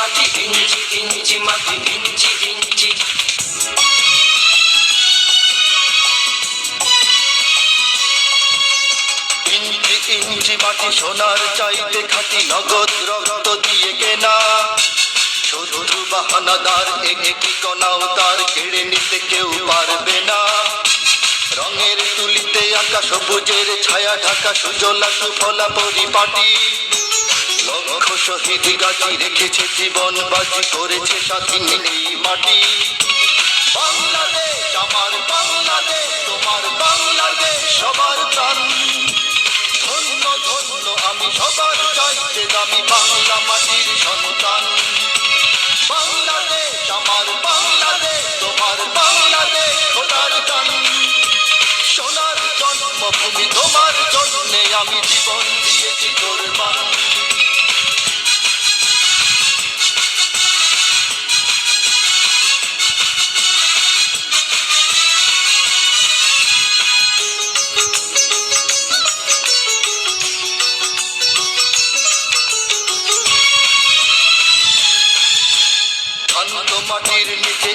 মাটি, ইঞ্চি ইঞ্চি মাটি, ইঞ্চি ইঞ্চি। ইঞ্চি ইঞ্চি মাটি সোনার চাইতে খাঁটি, নগদ রক্ত দিয়ে কেনা। শুধু বাহানাদার একটি কণাও তার কেড়ে নিতে কেউ পারবে না। রঙের তুলিতে আঁকা সবুজের ছায়া ঢাকা সুজলা সুফলা পরিপাটি। লক্ষ শহীদ গাছি রেখেছে জীবন বাজি, করেছে স্বাধীন এই মাটি। বাংলাদেশ আমার বাংলাদেশ, তোমার বাংলাদেশ সবার প্রাণ। ধন্য ধন্য আমি সবার চাইতে দামি বাংলা মাটির সন্তান। বাংলাদেশ আমার বাংলাদেশ, তোমার বাংলাদেশ খোদার দান। সোনার জন্মভূমি তোমার জন্যে আমি জীবন দিয়েছি কোরবান। শান্ত মাটির নিচে